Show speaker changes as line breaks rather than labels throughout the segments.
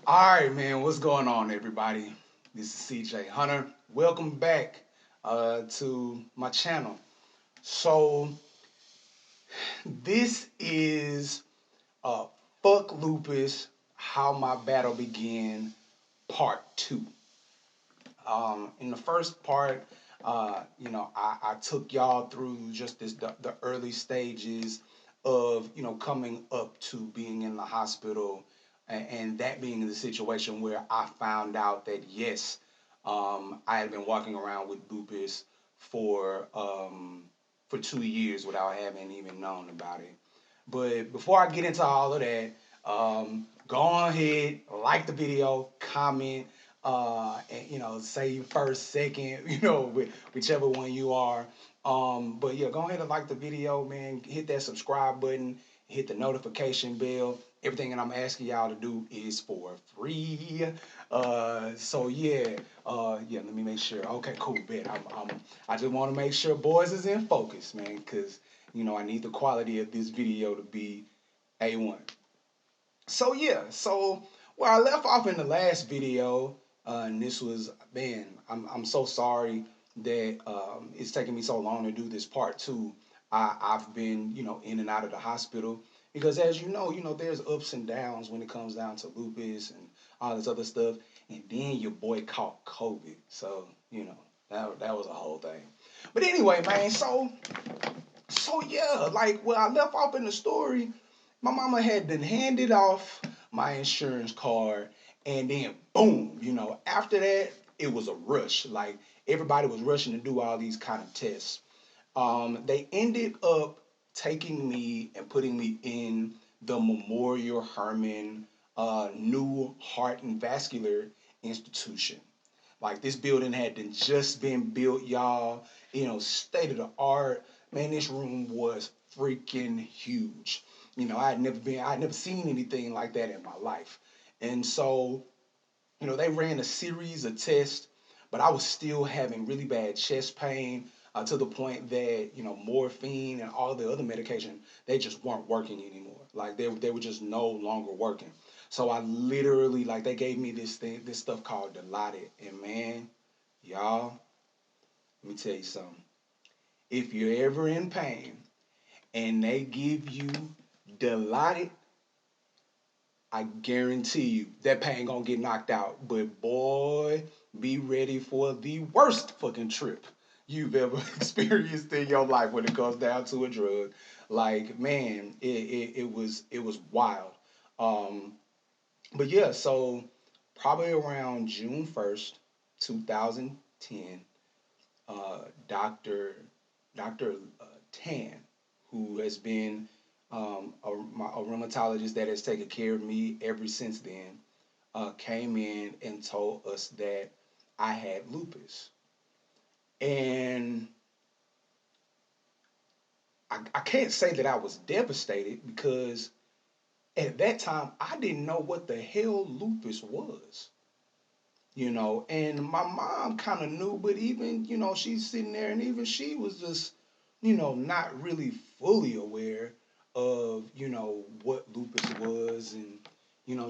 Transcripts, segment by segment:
All right, man. What's going on, everybody? This is CJ Hunter. Welcome back to my channel. So this is uh, "Fuck Lupus: How My Battle Began" Part Two. In the first part, I took y'all through just the early stages of coming up to being in the hospital, and that being the situation where I found out that yes, I had been walking around with lupus for 2 years without having even known about it. But before I get into all of that, go ahead, like the video, comment, and say you first, second, whichever one you are. But yeah, go ahead and like the video, man. Hit that subscribe button, hit the notification bell. Everything that I'm asking y'all to do is for free. So yeah, yeah. Let me make sure. Okay, cool. Bet. I just want to make sure boys is in focus, man, because I need the quality of this video to be A1. So yeah, so where I left off in the last video, and this was, man, I'm so sorry that it's taking me so long to do this part two. I've been in and out of the hospital because as there's ups and downs when it comes down to lupus and all this other stuff, and then your boy caught COVID, so that was a whole thing. But anyway, man, so yeah, like where I left off in the story, my mama had been handed off my insurance card, and then boom, after that it was a rush. Like everybody was rushing to do all these kind of tests. They ended up taking me and putting me in the Memorial Herman New Heart and Vascular Institution. Like this building had just been built, y'all. State of the art. Man, this room was freaking huge. I'd never seen anything like that in my life. And so, they ran a series of tests, but I was still having really bad chest pain to the point that, morphine and all the other medication, they just weren't working anymore. Like they were just no longer working. So I literally, like, they gave me this stuff called Dilaudid. And man, y'all, let me tell you something. If you're ever in pain and they give you Dilaudid, I guarantee you that pain gonna get knocked out. But boy, be ready for the worst fucking trip you've ever experienced in your life when it comes down to a drug. Like man, it was wild. Um, but yeah, so probably around June 1st, 2010, Doctor Tan, who has been a rheumatologist that has taken care of me ever since then, came in and told us that I had lupus. And I can't say that I was devastated because at that time I didn't know what the hell lupus was. And my mom kind of knew, but even, she's sitting there and even she was just, not really fully aware of, what lupus was and,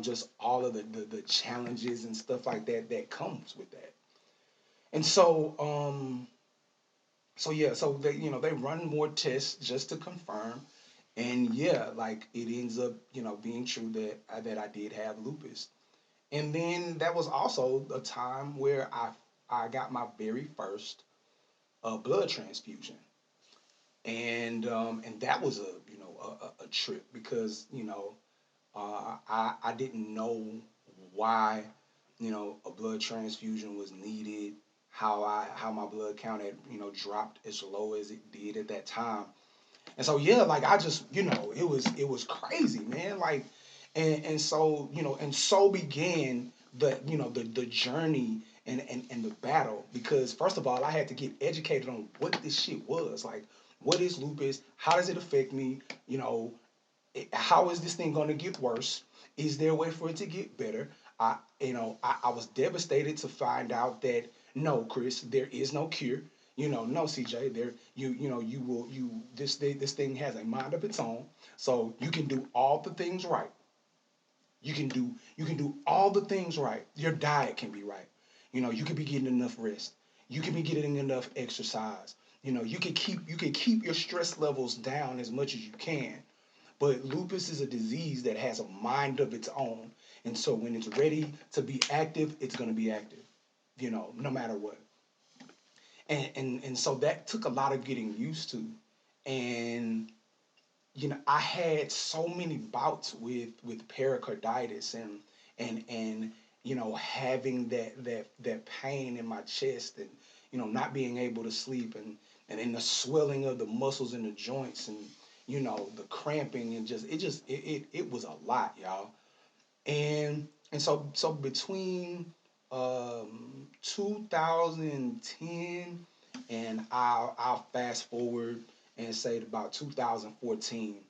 just all of the challenges and stuff like that that comes with that. And so yeah, so they run more tests just to confirm. And yeah, like it ends up, being true that I did have lupus. And then that was also a time where I got my very first blood transfusion, and that was a trip because I didn't know why a blood transfusion was needed, how my blood count had dropped as low as it did at that time. And so yeah, like I just it was crazy, man. Like and so and so began the journey and the battle because first of all I had to get educated on what this shit was. Like what is lupus? How does it affect me? How is this thing going to get worse? Is there a way for it to get better? I was devastated to find out that no, Chris, there is no cure. No, CJ, there you will this thing has a mind of its own, so you can do all the things right. You can do all the things right. Your diet can be right. You can be getting enough rest. You can be getting enough exercise. You can keep your stress levels down as much as you can. But lupus is a disease that has a mind of its own. And so when it's ready to be active, it's going to be active, no matter what. And so that took a lot of getting used to. And I had so many bouts with pericarditis and having that pain in my chest, and not being able to sleep, and then the swelling of the muscles in the joints, and the cramping, and it was a lot, y'all. And so between 2010, and I'll fast forward and say about 2014,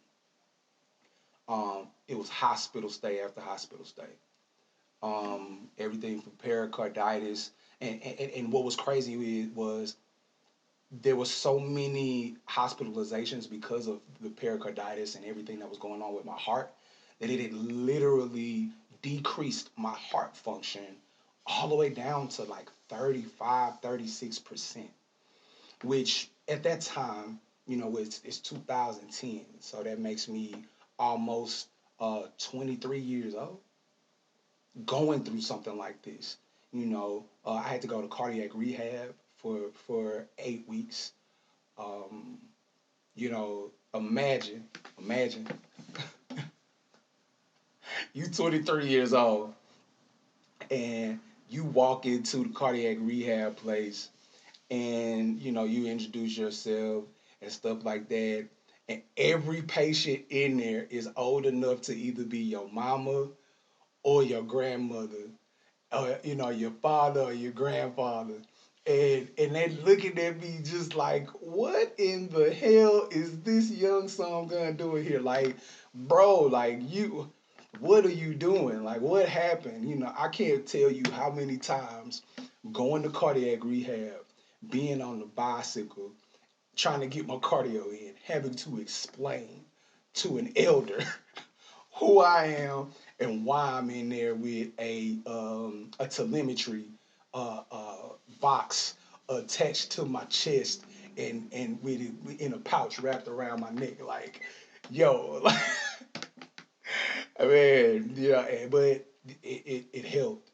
it was hospital stay after hospital stay. Everything from pericarditis, and what was crazy was there was so many hospitalizations because of the pericarditis and everything that was going on with my heart, that it had literally decreased my heart function all the way down to like 35, 36%, which at that time, it's 2010. So that makes me almost 23 years old going through something like this. I had to go to cardiac rehab for 8 weeks. Um, imagine you 23 years old, and you walk into the cardiac rehab place, and you introduce yourself and stuff like that, and every patient in there is old enough to either be your mama or your grandmother, or your father or your grandfather, and they looking at me just like, what in the hell is this young son gonna do here? Like, bro, like, what are you doing? Like, what happened? I can't tell you how many times going to cardiac rehab, being on the bicycle, trying to get my cardio in, having to explain to an elder who I am and why I'm in there with a telemetry box attached to my chest, and with it in a pouch wrapped around my neck. Like, yo, I mean, but it helped.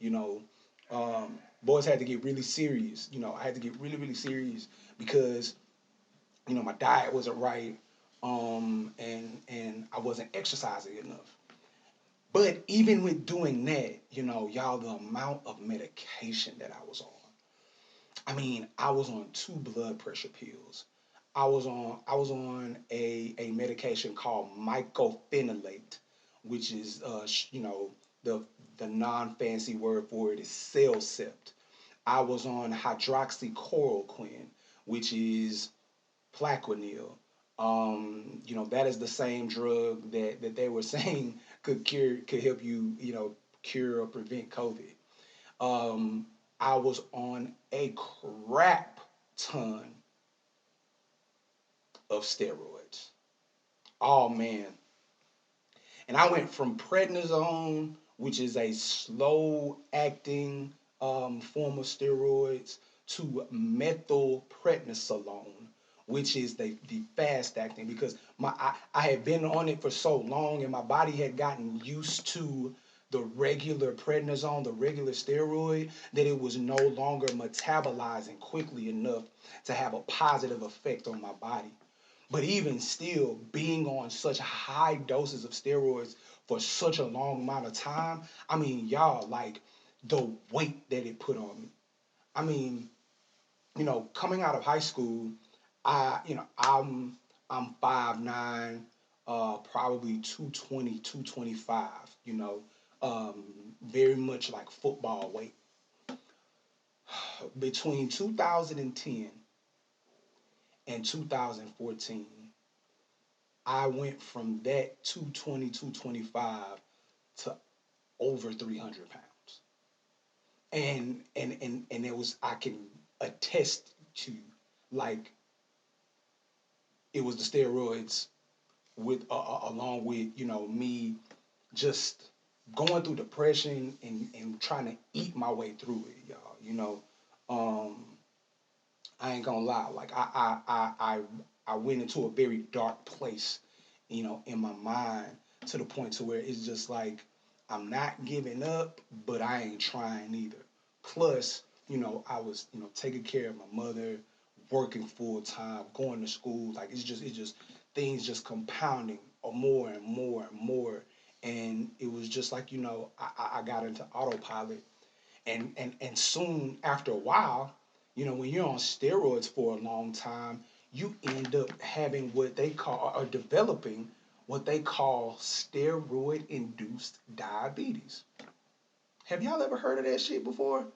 Boys had to get really serious. I had to get really, really serious because my diet wasn't right, and I wasn't exercising enough. But even with doing that, y'all, the amount of medication that I was on. I mean, I was on two blood pressure pills. I was on a medication called mycophenolate, which is the non fancy word for it is Cellcept. I was on hydroxychloroquine, which is Plaquenil. That is the same drug that they were saying could help you, cure or prevent COVID. Um, I was on a crap ton of steroids. Oh man. And I went from prednisone, which is a slow acting form of steroids, to methylprednisolone, which is the fast acting, because I had been on it for so long, and my body had gotten used to the regular prednisone, the regular steroid, that it was no longer metabolizing quickly enough to have a positive effect on my body. But even still, being on such high doses of steroids for such a long amount of time, I mean, y'all, like, the weight that it put on me. I mean, coming out of high school, I'm 5'9", probably 220, 225. Very much like football weight. Between 2010 and 2014, I went from that 220, 225 to over 300 pounds. And it was, I can attest to, like, it was the steroids, with along with me just going through depression and trying to eat my way through it, y'all. Um, I ain't gonna lie. Like I went into a very dark place, in my mind to the point to where it's just like I'm not giving up, but I ain't trying either. Plus, I was, taking care of my mother, working full time, going to school. Like it's just things just compounding more and more and more. And it was just like, I got into autopilot and soon after a while, when you're on steroids for a long time, you end up having what they call or developing what they call steroid induced diabetes. Have y'all ever heard of that shit before?